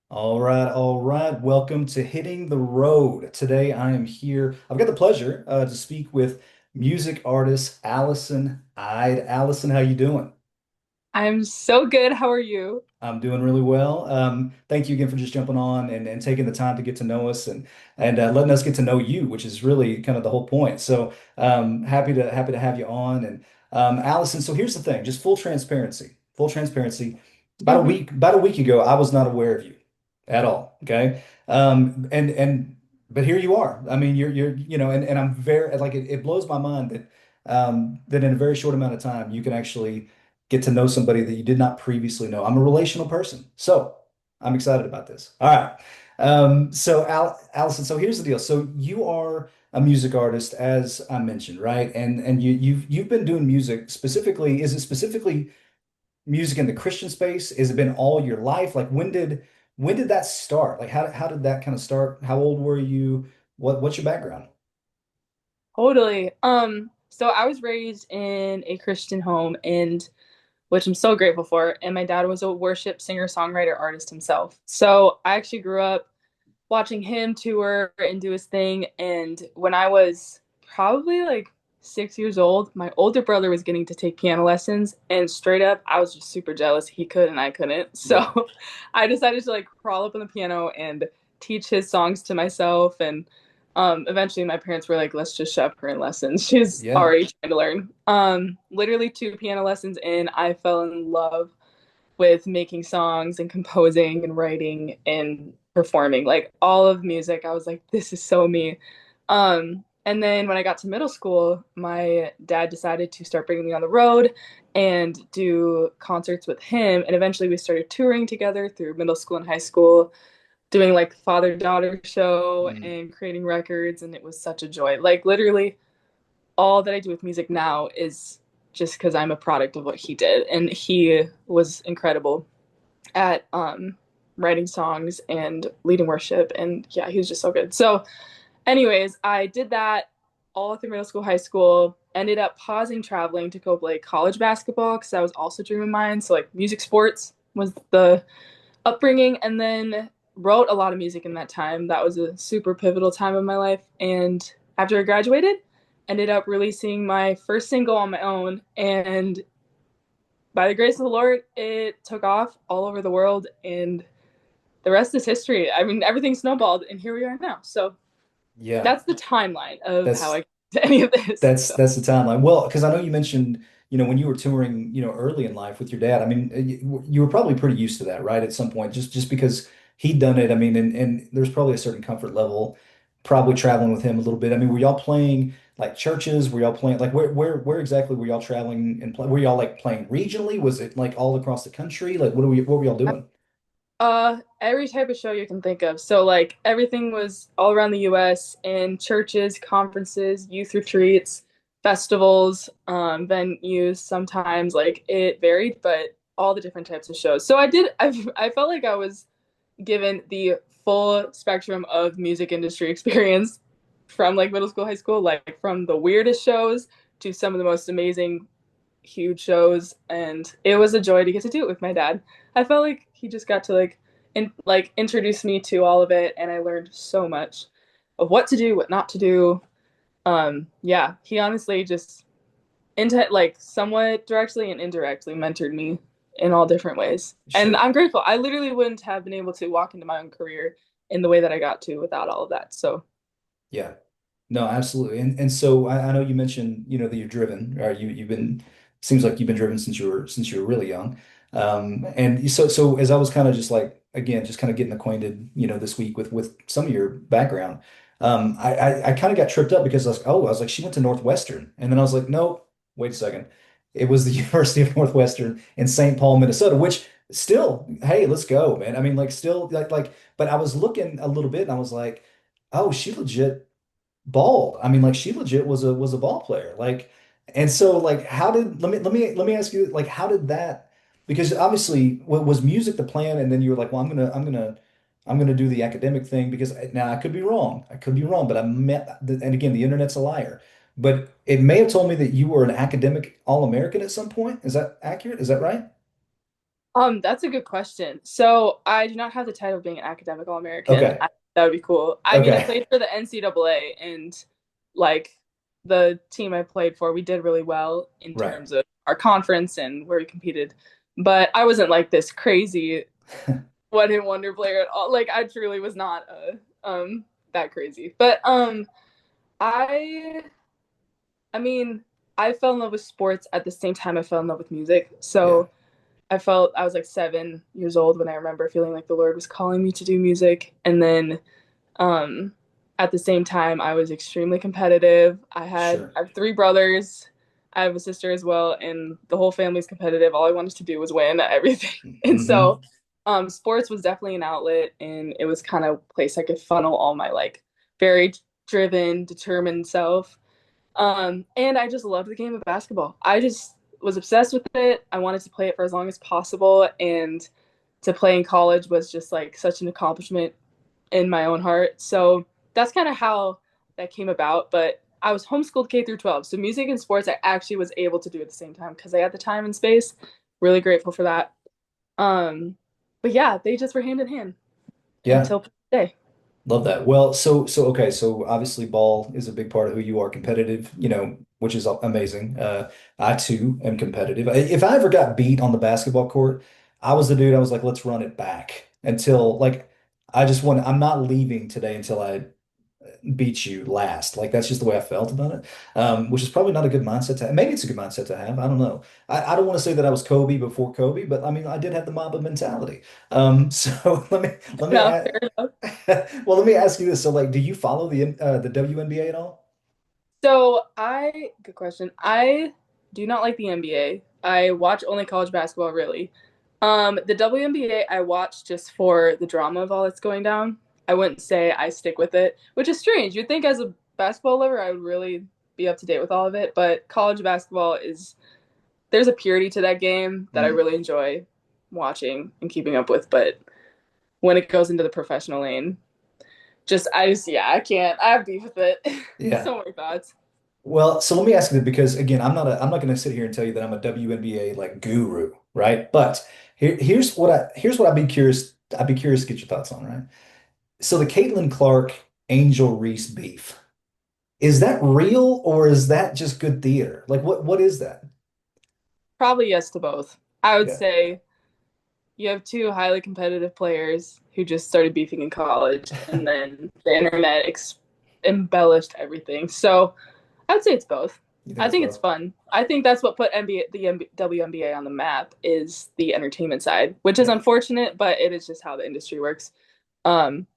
All right, all right. Welcome to Hitting the Road. Today I am here. I've got the pleasure to speak with music artist Allison Eide. Allison, how you doing? I'm so good. How are you? I'm doing really well. Thank you again for just jumping on and taking the time to get to know us and letting us get to know you, which is really kind of the whole point. So happy to have you on. And Allison, so here's the thing, just full transparency. Full transparency. Hmm. About a week ago, I was not aware of you at all. Okay. But here you are. I mean, and I'm very like it blows my mind that in a very short amount of time you can actually get to know somebody that you did not previously know. I'm a relational person, so I'm excited about this. All right. Allison, so here's the deal. So you are a music artist, as I mentioned, right? And you've been doing music specifically. Is it specifically music in the Christian space? Has it been all your life? Like when did that start? Like how did that kind of start? How old were you? What's your background? Totally. So I was raised in a Christian home and which I'm so grateful for. And my dad was a worship singer-songwriter artist himself. So I actually grew up watching him tour and do his thing. And when I was probably like 6 years old, my older brother was getting to take piano lessons. And straight up, I was just super jealous. He could and I couldn't. Yeah. So I decided to like crawl up on the piano and teach his songs to myself. And eventually my parents were like, let's just shove her in lessons. She's Yeah. already trying to learn. Literally two piano lessons in, I fell in love with making songs and composing and writing and performing like all of music. I was like, this is so me. And then when I got to middle school, my dad decided to start bringing me on the road and do concerts with him, and eventually we started touring together through middle school and high school, doing like father-daughter show Mm. and creating records, and it was such a joy. Like literally all that I do with music now is just because I'm a product of what he did, and he was incredible at writing songs and leading worship, and yeah, he was just so good. So, anyways, I did that all through middle school, high school. Ended up pausing traveling to go play college basketball because that was also a dream of mine. So like music sports was the upbringing, and then wrote a lot of music in that time. That was a super pivotal time of my life. And after I graduated, ended up releasing my first single on my own. And by the grace of the Lord, it took off all over the world. And the rest is history. I mean, everything snowballed, and here we are now. So Yeah. that's the timeline of how I That's got to any of this. So. That's the timeline. Well, because I know you mentioned, when you were touring, early in life with your dad. I mean, you were probably pretty used to that, right? At some point, just because he'd done it. I mean, and there's probably a certain comfort level, probably traveling with him a little bit. I mean, were y'all playing like churches? Were y'all playing like where exactly were y'all traveling and were y'all like playing regionally? Was it like all across the country? Like what were y'all doing? Every type of show you can think of. So like everything was all around the US in churches, conferences, youth retreats, festivals, venues. Sometimes like it varied, but all the different types of shows. So I felt like I was given the full spectrum of music industry experience from like middle school, high school, like from the weirdest shows to some of the most amazing huge shows, and it was a joy to get to do it with my dad. I felt like he just got to like introduce me to all of it, and I learned so much of what to do, what not to do. Yeah, he honestly just into like somewhat directly and indirectly mentored me in all different ways. And Sure. I'm grateful. I literally wouldn't have been able to walk into my own career in the way that I got to without all of that. So Yeah. No, absolutely. And so I know you mentioned, that you're driven, or you've been seems like you've been driven since you were really young. And so as I was kind of just like again, just kind of getting acquainted, this week with some of your background, I kind of got tripped up because I was like, she went to Northwestern. And then I was like, no, wait a second. It was the University of Northwestern in St. Paul, Minnesota, which still, hey, let's go, man. I mean, like still but I was looking a little bit and I was like, oh, she legit balled. I mean, like she legit was a ball player. Like, and so like how did let me ask you like how did that because obviously was music the plan and then you were like, well, I'm gonna do the academic thing because now I could be wrong. I could be wrong, but I met and again the internet's a liar. But it may have told me that you were an academic All-American at some point. Is that accurate? Is that right? That's a good question. So I do not have the title of being an academic All-American. Okay. That would be cool. I mean, I Okay. played for the NCAA, and like the team I played for, we did really well in Right. terms of our conference and where we competed. But I wasn't like this crazy one hit wonder player at all. Like I truly was not that crazy. But I I mean, I fell in love with sports at the same time I fell in love with music. Yeah. So I was like 7 years old when I remember feeling like the Lord was calling me to do music. And then um, at the same time, I was extremely competitive. Sure. I have three brothers. I have a sister as well, and the whole family's competitive. All I wanted to do was win at everything. And Hmm. so sports was definitely an outlet, and it was kind of a place I could funnel all my like very driven, determined self. And I just loved the game of basketball. I just was obsessed with it. I wanted to play it for as long as possible. And to play in college was just like such an accomplishment in my own heart. So that's kind of how that came about. But I was homeschooled K through 12. So music and sports I actually was able to do at the same time because I had the time and space. Really grateful for that. Um, but yeah, they just were hand in hand Yeah. until today. Love that. Well, okay, so obviously ball is a big part of who you are, competitive, which is amazing. I too am competitive. If I ever got beat on the basketball court, I was the dude, I was like, let's run it back until like I'm not leaving today until I beat you last. Like that's just the way I felt about it. Which is probably not a good mindset to have. Maybe it's a good mindset to have. I don't know. I don't want to say that I was Kobe before Kobe, but I mean I did have the Mamba mentality. So let me No, add. fair enough. Well, let me ask you this. So, like, do you follow the WNBA at all? Good question. I do not like the NBA. I watch only college basketball, really. The WNBA I watch just for the drama of all that's going down. I wouldn't say I stick with it, which is strange. You'd think as a basketball lover, I would really be up to date with all of it, but college basketball there's a purity to that game that I Mm, really enjoy watching and keeping up with, but when it goes into the professional lane, yeah, I can't. I have beef with it. yeah. So many thoughts. Well, so let me ask you this because again, I'm not going to sit here and tell you that I'm a WNBA like guru, right? But here's what I'd be curious to get your thoughts on, right? So the Caitlin Clark Angel Reese beef, is that real or is that just good theater? Like what is that? Probably yes to both. I would Yeah. say you have two highly competitive players who just started beefing in college, and then the internet embellished everything. So I would say it's both. You think I it's think it's both? fun. I think that's what put WNBA on the map is the entertainment side, which is Yeah. unfortunate, but it is just how the industry works. Um,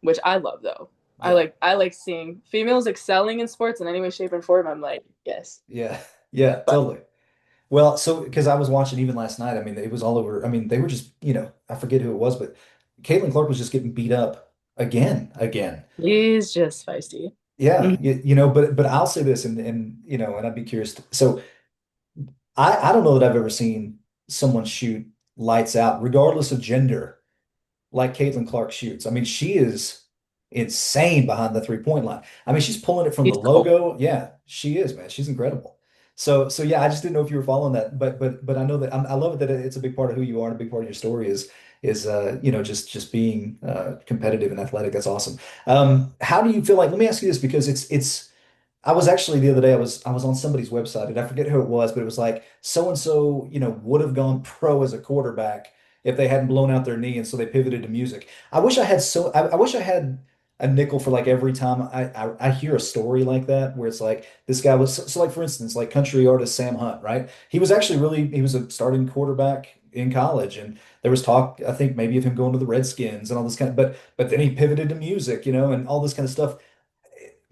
which I love though. Yeah. I like seeing females excelling in sports in any way, shape, and form. I'm like, yes. Yeah. Yeah, But totally. Well, so because I was watching even last night, I mean, it was all over. I mean, they were just, I forget who it was, but Caitlin Clark was just getting beat up again. he's just feisty. Yeah, Mhm. but I'll say this, and I'd be curious. So I don't know that I've ever seen someone shoot lights out, regardless of gender, like Caitlin Clark shoots. I mean, she is insane behind the three-point line. I mean, she's pulling it from the He's cool. logo. Yeah, she is, man. She's incredible. So yeah, I just didn't know if you were following that, but I know that I love it that it's a big part of who you are and a big part of your story is just being competitive and athletic. That's awesome. How do you feel like? Let me ask you this because it's I was actually the other day, I was on somebody's website and I forget who it was, but it was like so and so, would have gone pro as a quarterback if they hadn't blown out their knee, and so they pivoted to music. I wish I had a nickel for like every time I hear a story like that where it's like this guy was so like for instance, like country artist Sam Hunt, right? He was a starting quarterback in college, and there was talk, I think maybe of him going to the Redskins and all this kind of, but then he pivoted to music, and all this kind of stuff.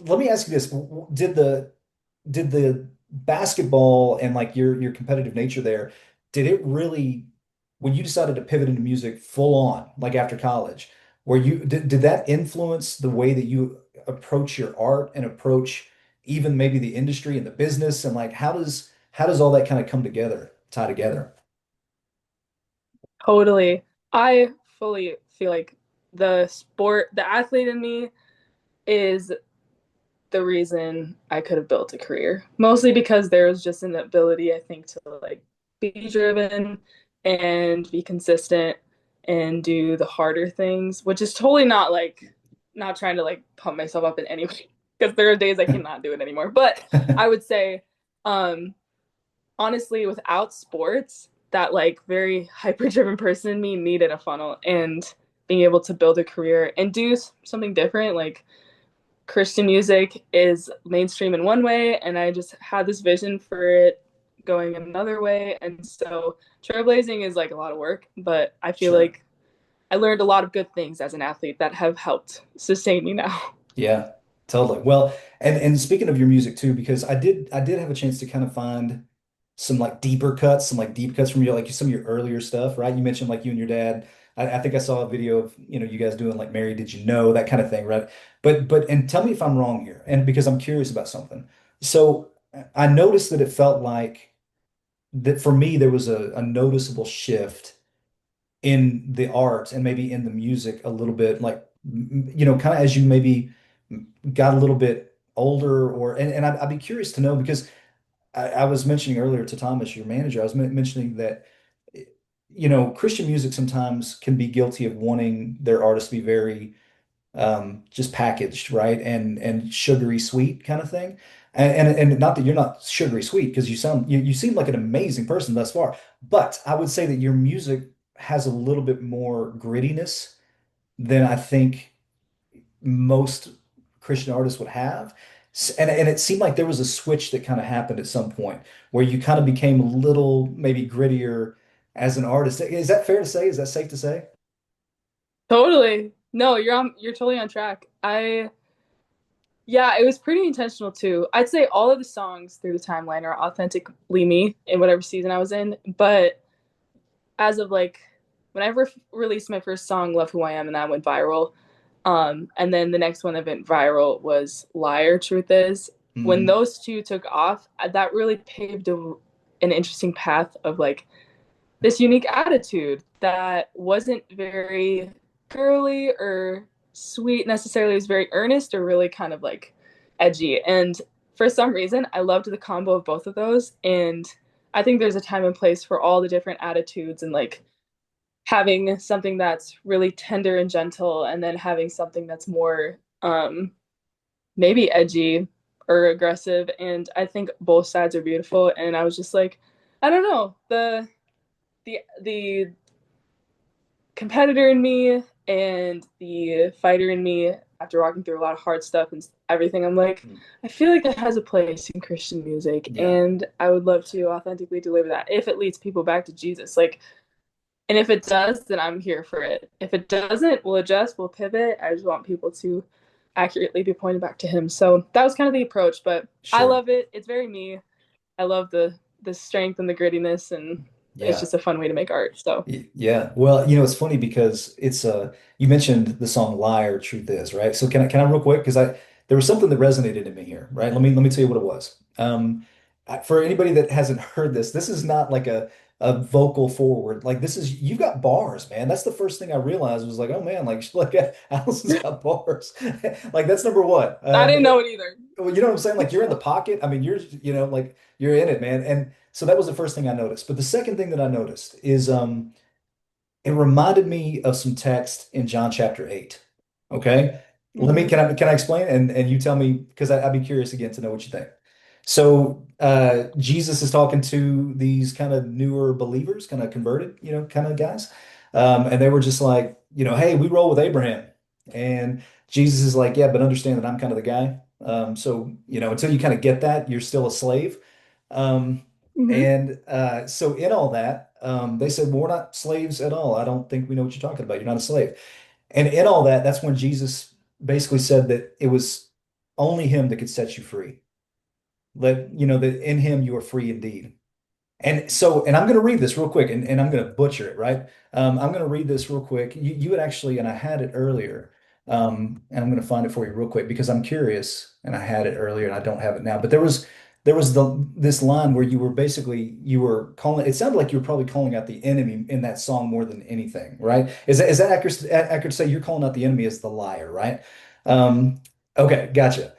Let me ask you this. Did the basketball and like your competitive nature there, did it really when you decided to pivot into music full on, like after college, did that influence the way that you approach your art and approach even maybe the industry and the business and like how does all that kind of come together, tie together? Totally. I fully feel like the athlete in me is the reason I could have built a career. Mostly because there was just an ability, I think, to like be driven and be consistent and do the harder things, which is totally not like not trying to like pump myself up in any way because there are days I cannot do it anymore. But I would say, um, honestly, without sports, that like very hyper driven person in me needed a funnel and being able to build a career and do something different. Like Christian music is mainstream in one way, and I just had this vision for it going another way. And so trailblazing is like a lot of work, but I feel Sure. like I learned a lot of good things as an athlete that have helped sustain me now. Yeah, totally. Well, and speaking of your music too, because I did have a chance to kind of find some like deeper cuts, some like deep cuts from your like some of your earlier stuff, right? You mentioned like you and your dad. I think I saw a video of, you guys doing like Mary Did You Know, that kind of thing, right? But and tell me if I'm wrong here, and because I'm curious about something. So I noticed that it felt like that for me there was a noticeable shift in the art and maybe in the music a little bit, like kind of as you maybe got a little bit older, or and I'd be curious to know because I was mentioning earlier to Thomas, your manager, I was mentioning that Christian music sometimes can be guilty of wanting their artists to be very just packaged, right? And sugary sweet kind of thing. And not that you're not sugary sweet, because you seem like an amazing person thus far. But I would say that your music has a little bit more grittiness than I think most Christian artists would have. And it seemed like there was a switch that kind of happened at some point where you kind of became a little maybe grittier as an artist. Is that fair to say? Is that safe to say? Totally. No, you're totally on track. Yeah, it was pretty intentional too. I'd say all of the songs through the timeline are authentically me in whatever season I was in, but as of like when I released my first song, Love Who I Am, and that went viral. And then the next one that went viral was Liar, Truth Is. When Hmm. those two took off, that really paved an interesting path of like this unique attitude that wasn't very girly or sweet necessarily. It was very earnest or really kind of like edgy. And for some reason, I loved the combo of both of those. And I think there's a time and place for all the different attitudes and like having something that's really tender and gentle and then having something that's more maybe edgy or aggressive. And I think both sides are beautiful. And I was just like, I don't know, the competitor in me and the fighter in me, after walking through a lot of hard stuff and everything, I'm like, I feel like that has a place in Christian music, Yeah, and I would love to authentically deliver that if it leads people back to Jesus. Like, and if it does, then I'm here for it. If it doesn't, we'll adjust, we'll pivot. I just want people to accurately be pointed back to Him. So that was kind of the approach, but I sure. love it. It's very me. I love the strength and the grittiness, and it's Yeah. just a fun way to make art. So. Yeah. Well, it's funny because you mentioned the song Liar, Truth Is, right? So can I real quick because I there was something that resonated in me here, right? Let me tell you what it was. For anybody that hasn't heard this, this is not like a vocal forward. Like this is you've got bars, man. That's the first thing I realized was like, oh man, like Allison's got bars. Like that's number one. I didn't know it either. Well, you know what I'm saying? Like you're in the pocket. I mean, like you're in it, man. And so that was the first thing I noticed. But the second thing that I noticed is it reminded me of some text in John chapter 8. Okay? Let me Mm-hmm. can I explain and you tell me because I'd be curious again to know what you think. So Jesus is talking to these kind of newer believers, kind of converted, kind of guys. And they were just like, hey, we roll with Abraham. And Jesus is like, yeah, but understand that I'm kind of the guy. So, until you kind of get that, you're still a slave. Um, Mm-hmm. so in all that, they said, well, we're not slaves at all. I don't think we know what you're talking about. You're not a slave. And in all that, that's when Jesus basically said that it was only him that could set you free. That in him you are free indeed. And I'm going to read this real quick, and I'm going to butcher it, right? I'm going to read this real quick. You had actually, and I had it earlier, and I'm going to find it for you real quick because I'm curious, and I had it earlier, and I don't have it now. But there was this line where you were calling. It sounded like you were probably calling out the enemy in that song more than anything, right? Is that accurate to say you're calling out the enemy as the liar, right? Um, okay, gotcha.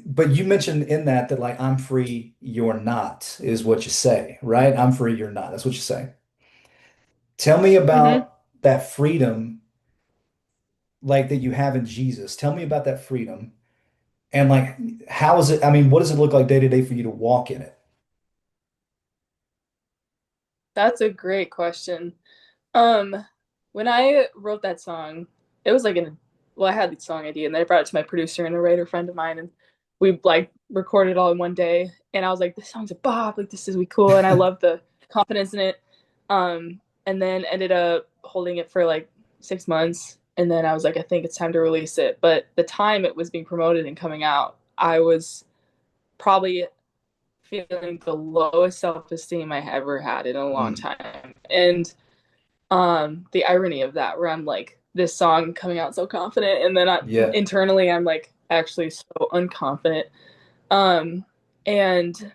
But you mentioned in that like I'm free, you're not, is what you say, right? I'm free, you're not. That's what you say. Tell me Hmm. about that freedom like that you have in Jesus. Tell me about that freedom and like how is it? I mean, what does it look like day to day for you to walk in it? That's a great question. Um, when I wrote that song, it was like well, I had the song idea and then I brought it to my producer and a writer friend of mine and we like recorded it all in one day and I was like, this song's a bop, like this is really cool and I love the confidence in it. And then ended up holding it for like 6 months and then I was like, I think it's time to release it. But the time it was being promoted and coming out, I was probably feeling the lowest self-esteem I ever had in a long Mm, time. And the irony of that where I'm like this song coming out so confident and then yeah, internally I'm like actually so unconfident. Um and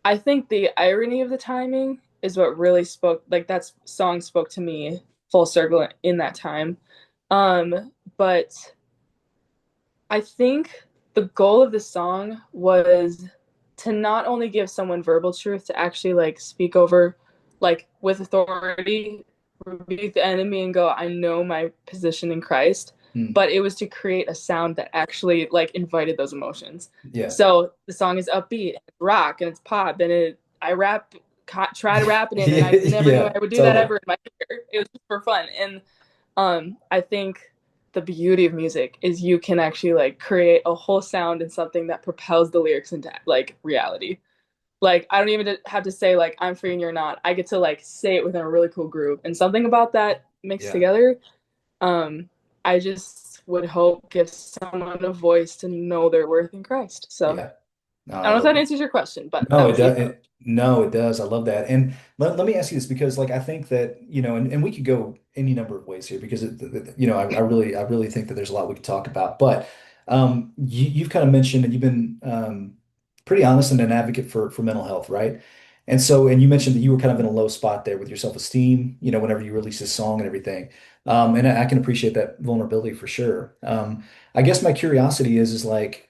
I think the irony of the timing is what really spoke, like that song spoke to me full circle in that time. But I think the goal of the song was to not only give someone verbal truth, to actually like speak over, like with authority, rebuke the enemy and go, I know my position in Christ. mm, But it was to create a sound that actually like invited those emotions. yeah, So the song is upbeat, it's rock, and it's pop, and I rap, try to rap it in, and yeah, I never knew yeah, I would do that totally. ever in my career. It was just for fun, and I think the beauty of music is you can actually like create a whole sound and something that propels the lyrics into like reality. Like I don't even have to say like I'm free and you're not. I get to like say it within a really cool groove and something about that mixed Yeah, together. Um, I just would hope gives someone a voice to know their worth in Christ. So yeah. No, I I don't know if love that it. answers your question, but No, that it was the does. approach. No, it does. I love that. And let me ask you this because, like, I think that, and we could go any number of ways here because, I really think that there's a lot we could talk about. But you've kind of mentioned and you've been pretty honest and an advocate for mental health, right? And so, and you mentioned that you were kind of in a low spot there with your self-esteem, whenever you release this song and everything. And I can appreciate that vulnerability for sure. I guess my curiosity is like,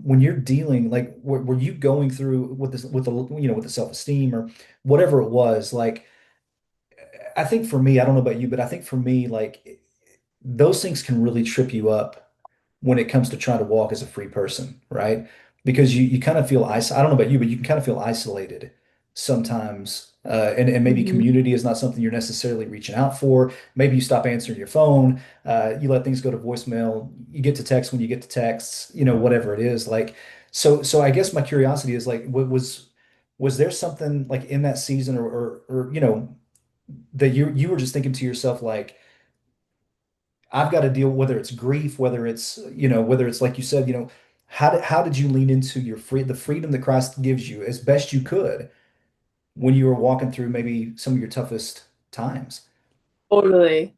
when you're dealing like were you going through with this with the with the self-esteem or whatever it was like I think for me I don't know about you but I think for me like those things can really trip you up when it comes to trying to walk as a free person, right? Because you kind of feel I don't know about you, but you can kind of feel isolated sometimes. And maybe Mm-hmm. community is not something you're necessarily reaching out for. Maybe you stop answering your phone, you let things go to voicemail, you get to text when you get to texts, whatever it is. Like, so I guess my curiosity is like, was there something like in that season or that you were just thinking to yourself like I've got to deal whether it's grief, whether it's whether it's like you said, how did you lean into the freedom that Christ gives you as best you could when you were walking through maybe some of your toughest times? Totally.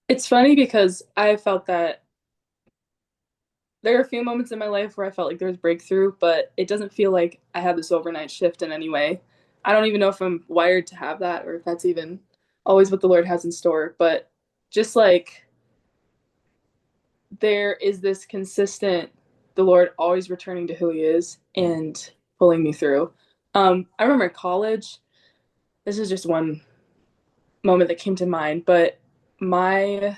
It's funny because I felt that there are a few moments in my life where I felt like there was breakthrough, but it doesn't feel like I had this overnight shift in any way. I don't even know if I'm wired to have that or if that's even always what the Lord has in store. But just like there is this consistent, the Lord always returning to who He is Mm. and pulling me through. I remember in college, this is just one moment that came to mind, but my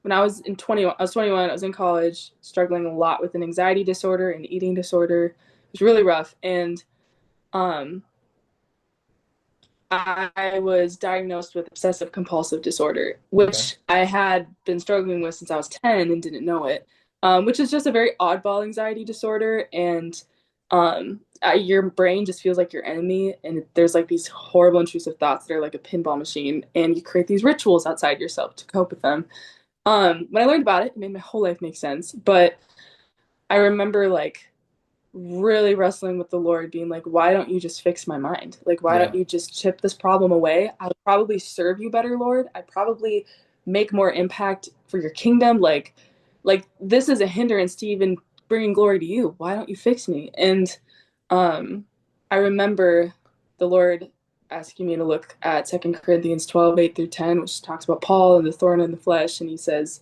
when I was in 21, I was 21, I was in college, struggling a lot with an anxiety disorder and eating disorder. It was really rough. And um, I was diagnosed with obsessive compulsive disorder, Okay. which I had been struggling with since I was 10 and didn't know it, which is just a very oddball anxiety disorder. And your brain just feels like your enemy. And there's like these horrible, intrusive thoughts that are like a pinball machine. And you create these rituals outside yourself to cope with them. When I learned about it, it made my whole life make sense. But I remember like really wrestling with the Lord, being like, why don't you just fix my mind? Like, why don't Yeah. you just chip this problem away? I would probably serve you better, Lord. I'd probably make more impact for your kingdom. Like this is a hindrance to even bringing glory to you. Why don't you fix me? And um, I remember the Lord asking me to look at 2 Corinthians 12:8 through 10, which talks about Paul and the thorn in the flesh. And he says,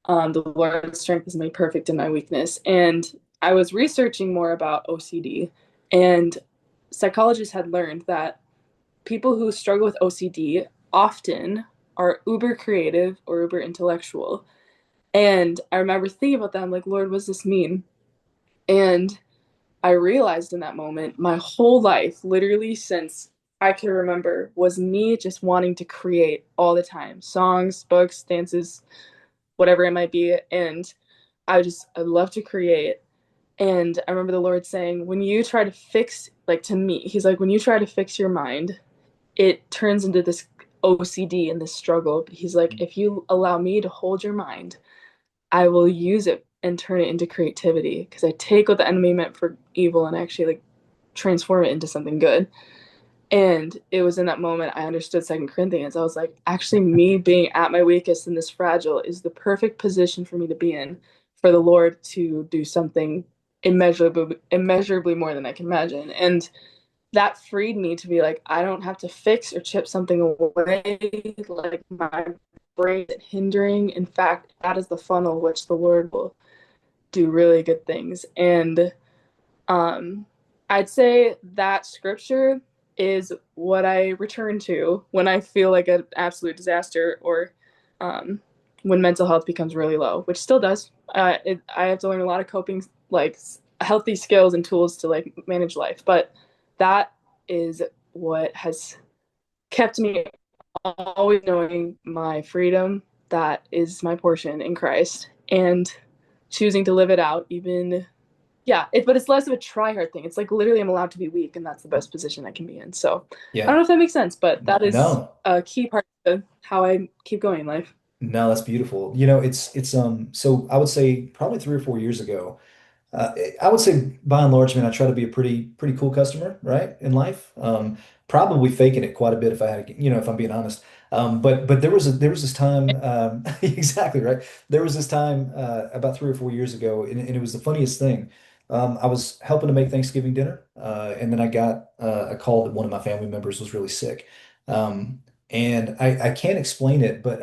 the Lord's strength is made perfect in my weakness. And I was researching more about OCD, and psychologists had learned that people who struggle with OCD often are uber creative or uber intellectual. And I remember thinking about that. I'm like, Lord, what does this mean? And I realized in that moment, my whole life, literally since I can remember, was me just wanting to create all the time songs, books, dances, whatever it might be. And I love to create. And I remember the Lord saying, when you try to fix, like to me, He's like, when you try to fix your mind, it turns into this OCD and this struggle. But He's like, if you allow me to hold your mind, I will use it and turn it into creativity because I take what the enemy meant for evil and actually like transform it into something good. And it was in that moment I understood Second Corinthians. I was like, actually, me being at my weakest and this fragile is the perfect position for me to be in for the Lord to do something immeasurably more than I can imagine. And that freed me to be like, I don't have to fix or chip something away. Like my brain is hindering. In fact, that is the funnel which the Lord will do really good things. And um, I'd say that scripture is what I return to when I feel like an absolute disaster or um, when mental health becomes really low, which still does. I have to learn a lot of coping, like healthy skills and tools to like manage life. But that is what has kept me always knowing my freedom that is my portion in Christ and choosing to live it out even but it's less of a try hard thing. It's like literally I'm allowed to be weak and that's the best position I can be in. So I don't Yeah. know if that makes sense, but that is No. a key part of how I keep going in life. No, that's beautiful. You know, so I would say probably 3 or 4 years ago. I would say by and large, man, I try to be a pretty cool customer, right, in life. Probably faking it quite a bit if I had, if I'm being honest. But there was this time, exactly right. There was this time about 3 or 4 years ago, and it was the funniest thing. I was helping to make Thanksgiving dinner, and then I got a call that one of my family members was really sick. And I can't explain it, but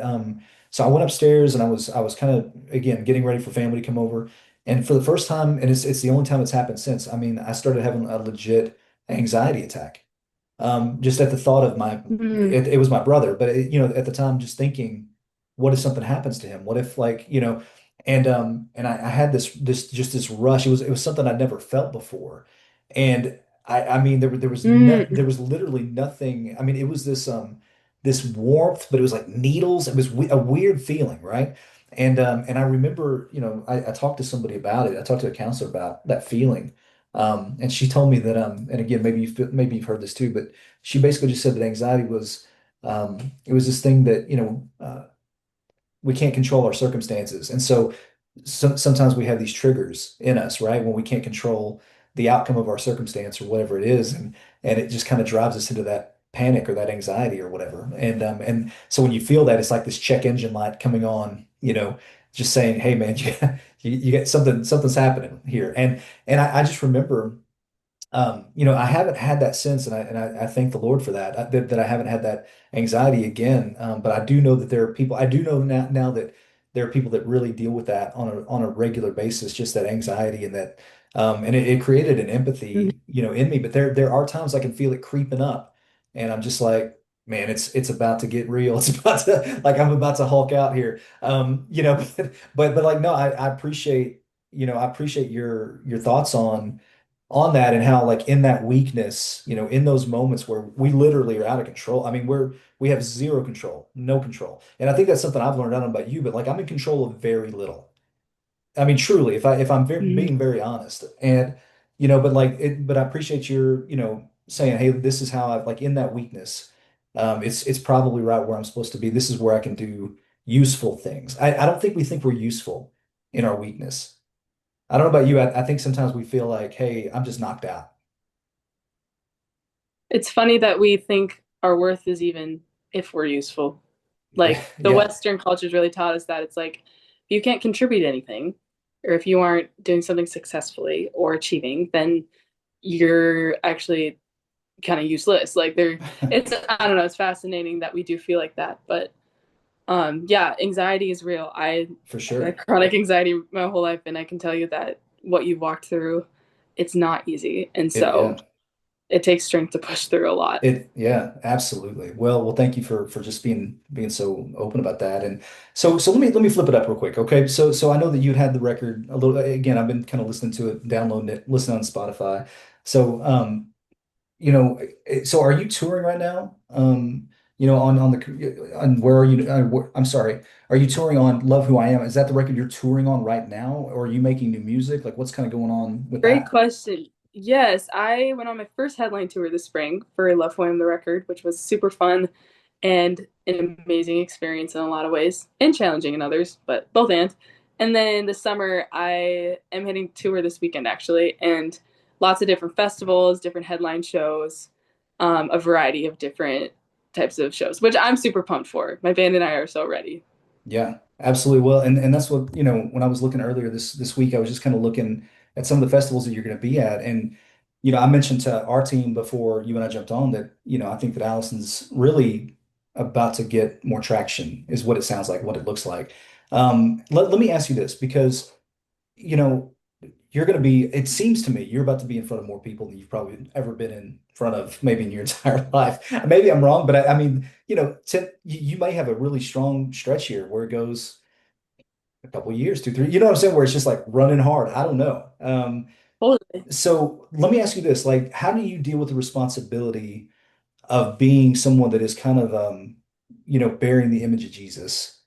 so I went upstairs and I was kind of again getting ready for family to come over. And for the first time, and it's the only time it's happened since, I mean, I started having a legit anxiety attack. Just at the thought of Mm, it was my brother, but at the time, just thinking, what if something happens to him? What if like, and I had this rush. It was something I'd never felt before. And I mean, there mm, was literally nothing. I mean, it was this warmth, but it was like needles. It was a weird feeling, right? And I remember, I talked to somebody about it. I talked to a counselor about that feeling. And she told me that, and again, maybe you've heard this too, but she basically just said that anxiety was, it was this thing that, we can't control our circumstances. And so, sometimes we have these triggers in us, right? When we can't control the outcome of our circumstance or whatever it is. And it just kind of drives us into that panic or that anxiety or whatever. And so when you feel that, it's like this check engine light coming on, just saying, hey man, you get something's happening here. And I just remember I haven't had that since, and I thank the Lord for that, that I haven't had that anxiety again. But I do know that there are people, I do know now that there are people that really deal with that on a regular basis, just that anxiety and it created an mm. empathy, in me. But there are times I can feel it creeping up, and I'm just like, man, it's about to get real. It's about to like I'm about to Hulk out here. But like no, I appreciate your thoughts on that and how like in that weakness, in those moments where we literally are out of control. I mean, we have zero control, no control. And I think that's something I've learned. I don't know about you, but like I'm in control of very little. I mean, truly, if I'm Mm. being very honest. And but I appreciate your, saying, hey, this is how I like in that weakness. It's probably right where I'm supposed to be. This is where I can do useful things. I don't think we're useful in our weakness. I don't know about you. I think sometimes we feel like, hey, I'm just knocked out. It's funny that we think our worth is even if we're useful. Yeah, Like the yeah, Western culture's really taught us that it's like if you can't contribute anything, or if you aren't doing something successfully or achieving, then you're actually kind of useless. Like it's I don't know, it's fascinating that we do feel like that. But yeah, anxiety is real. for I've had sure. chronic anxiety my whole life, and I can tell you that what you've walked through, it's not easy. And so Yeah. it takes strength to push through a lot. Yeah, absolutely. Well, thank you for just being so open about that. And so let me flip it up real quick. Okay. So I know that you'd had the record a little, again, I've been kind of listening to it, downloading it, listening on Spotify. So so are you touring right now? On where are you I'm sorry. Are you touring on Love Who I Am? Is that the record you're touring on right now? Or are you making new music? Like what's kind of going on with Great that? question. Yes, I went on my first headline tour this spring for Love Who I Am the Record, which was super fun and an amazing experience in a lot of ways, and challenging in others, but both and. And then this summer, I am hitting tour this weekend actually, and lots of different festivals, different headline shows, a variety of different types of shows, which I'm super pumped for. My band and I are so ready. Yeah, absolutely. Well, and that's what, when I was looking earlier this week, I was just kind of looking at some of the festivals that you're going to be at. And, I mentioned to our team before you and I jumped on that, I think that Allison's really about to get more traction, is what it sounds like, what it looks like. Let me ask you this, because, you know, you're going to be, it seems to me, you're about to be in front of more people than you've probably ever been in front of maybe in your entire life. Maybe I'm wrong, but I mean, you may have a really strong stretch here where it goes a couple of years, 2, 3, you know what I'm saying? Where it's just like running hard. I don't know. Totally. So let me ask you this, like, how do you deal with the responsibility of being someone that is kind of, bearing the image of Jesus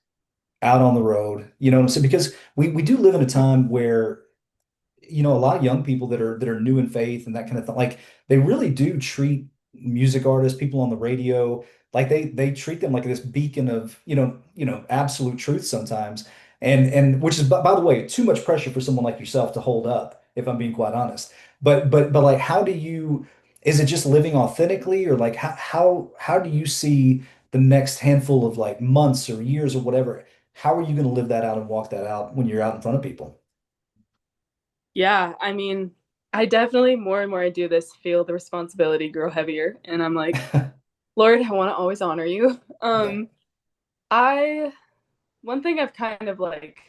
out on the road? You know what I'm saying? Because we do live in a time where a lot of young people that are new in faith and that kind of thing, like they really do treat music artists, people on the radio, like they treat them like this beacon of, absolute truth sometimes. And which is, by the way, too much pressure for someone like yourself to hold up, if I'm being quite honest. But like, how do you, is it just living authentically, or like how do you see the next handful of like months or years or whatever? How are you going to live that out and walk that out when you're out in front of people? Yeah, I mean, I definitely more and more I do this feel the responsibility grow heavier, and I'm like, Lord, I want to always honor you. Yeah. I one thing I've kind of like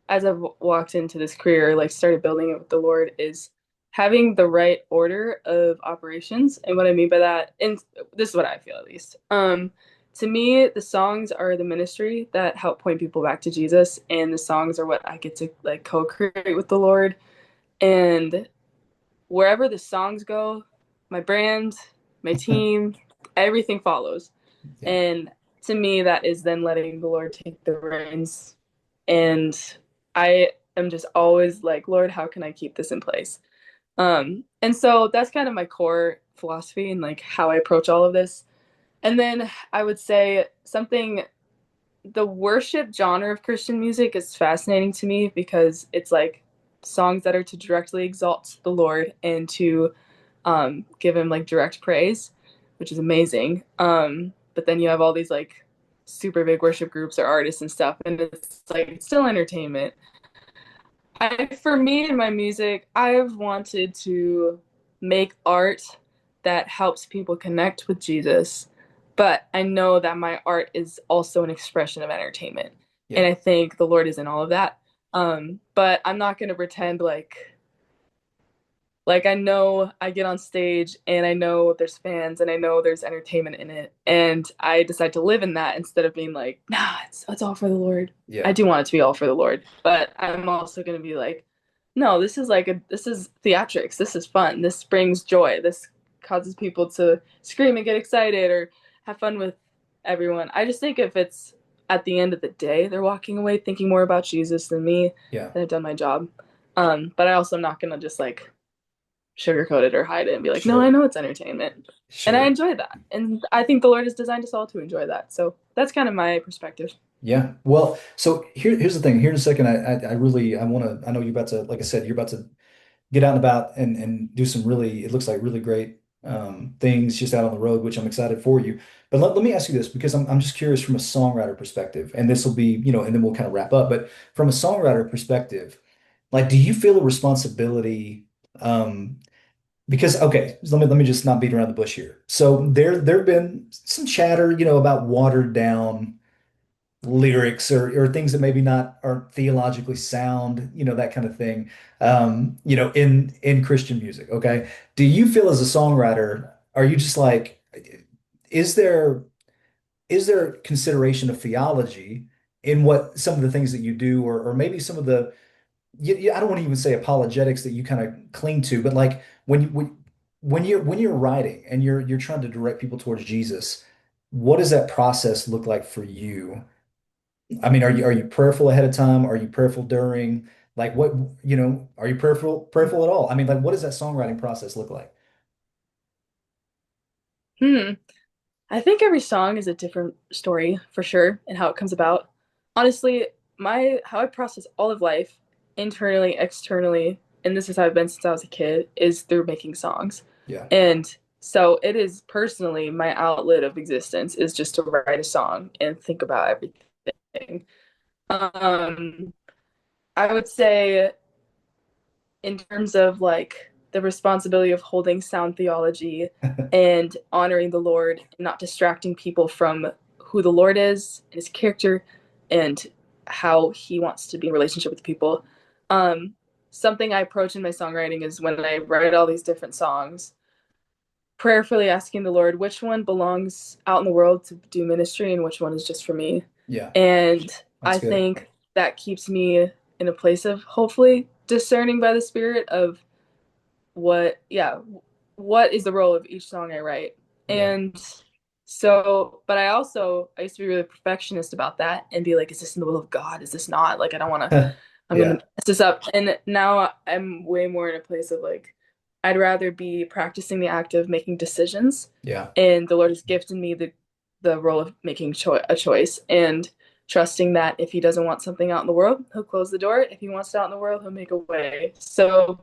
as I've walked into this career, like started building it with the Lord, is having the right order of operations. And what I mean by that, and this is what I feel at least. To me, the songs are the ministry that help point people back to Jesus, and the songs are what I get to like co-create with the Lord. And wherever the songs go, my brand, my team, everything follows. Yeah. And to me, that is then letting the Lord take the reins. And I am just always like, Lord, how can I keep this in place? And so that's kind of my core philosophy and like how I approach all of this. And then I would say something, the worship genre of Christian music is fascinating to me because it's like songs that are to directly exalt the Lord and to give him like direct praise, which is amazing. But then you have all these like super big worship groups or artists and stuff, and it's like it's still entertainment. For me in my music, I've wanted to make art that helps people connect with Jesus, but I know that my art is also an expression of entertainment, and Yeah. I think the Lord is in all of that. But I'm not going to pretend like I know I get on stage and I know there's fans and I know there's entertainment in it, and I decide to live in that instead of being like, nah, it's all for the Lord. I Yeah. do want it to be all for the Lord, but I'm also gonna be like, no, this is theatrics. This is fun. This brings joy. This causes people to scream and get excited or have fun with everyone. I just think if it's at the end of the day they're walking away thinking more about Jesus than me, Yeah. then I've done my job. But I also am not gonna just like sugarcoat it or hide it and be like, no, I Sure. know it's entertainment. And I Sure. enjoy that. And I think the Lord has designed us all to enjoy that. So that's kind of my perspective. Yeah. Well, so here's the thing. Here in a second, I really, I want to, I know you're about to, like I said, you're about to get out and about and do some really, it looks like really great things just out on the road, which I'm excited for you. But let me ask you this, because I'm just curious from a songwriter perspective, and this will be, and then we'll kind of wrap up. But from a songwriter perspective, like, do you feel a responsibility? Because okay, so let me just not beat around the bush here. So there have been some chatter, about watered down lyrics or things that maybe not aren't theologically sound, that kind of thing, in Christian music. Okay. Do you feel as a songwriter, are you just like, is there is there consideration of theology in what some of the things that you do, or maybe some of the, I don't want to even say apologetics that you kind of cling to, but like when you're writing and you're trying to direct people towards Jesus, what does that process look like for you? I mean, are you prayerful ahead of time? Are you prayerful during? Like what, are you prayerful at all? I mean, like what does that songwriting process look like? Hmm. I think every song is a different story for sure and how it comes about. Honestly, my how I process all of life, internally, externally, and this is how I've been since I was a kid, is through making songs. Yeah. And so it is personally my outlet of existence is just to write a song and think about everything. Um, I would say in terms of like the responsibility of holding sound theology and honoring the Lord and not distracting people from who the Lord is and his character and how he wants to be in relationship with people. Um, Something I approach in my songwriting is when I write all these different songs, prayerfully asking the Lord which one belongs out in the world to do ministry and which one is just for me. Yeah, And that's I good. think that keeps me in a place of hopefully discerning by the Spirit of yeah, what is the role of each song I write. Yeah. And so, but I used to be really perfectionist about that and be like, is this in the will of God? Is this not? Like, I don't want to, I'm going to Yeah. mess this up. And now I'm way more in a place of like, I'd rather be practicing the act of making decisions. Yeah. And the Lord has gifted me the role of making a choice and trusting that if he doesn't want something out in the world, he'll close the door. If he wants it out in the world, he'll make a way. So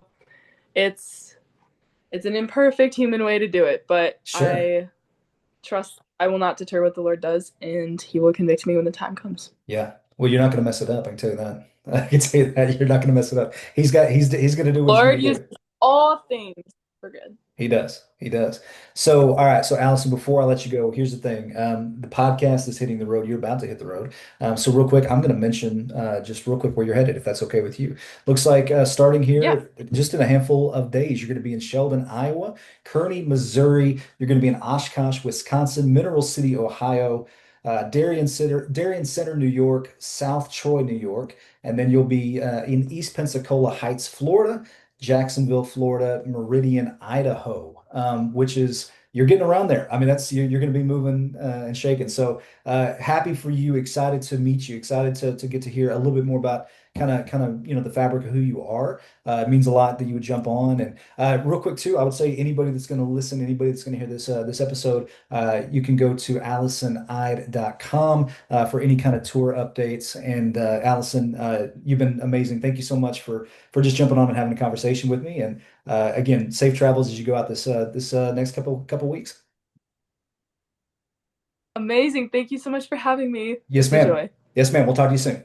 it's it's an imperfect human way to do it, but Sure. I trust I will not deter what the Lord does, and He will convict me when the time comes. Yeah. Well, you're not going to mess it up. I can tell you that. I can tell you that you're not going to mess it up. He's going to do what he's going Lord to uses do. all things for good. He does. He does. So, all right. So, Allison, before I let you go, here's the thing. The podcast is hitting the road. You're about to hit the road. So, real quick, I'm going to mention just real quick where you're headed, if that's okay with you. Looks like starting Yeah. here, just in a handful of days, you're going to be in Sheldon, Iowa, Kearney, Missouri. You're going to be in Oshkosh, Wisconsin, Mineral City, Ohio, Darien Center, New York, South Troy, New York, and then you'll be in East Pensacola Heights, Florida. Jacksonville, Florida, Meridian, Idaho, which is you're getting around there. I mean, that's you're going to be moving and shaking. So happy for you, excited to meet you, excited to get to hear a little bit more about kind of the fabric of who you are. It means a lot that you would jump on. And real quick too, I would say anybody that's going to listen, anybody that's going to hear this episode, you can go to AllisonEide.com for any kind of tour updates. And Allison, you've been amazing. Thank you so much for just jumping on and having a conversation with me. And again, safe travels as you go out this next couple weeks. Amazing. Thank you so much for having me. Yes, It's a ma'am. joy. Yes, ma'am. We'll talk to you soon.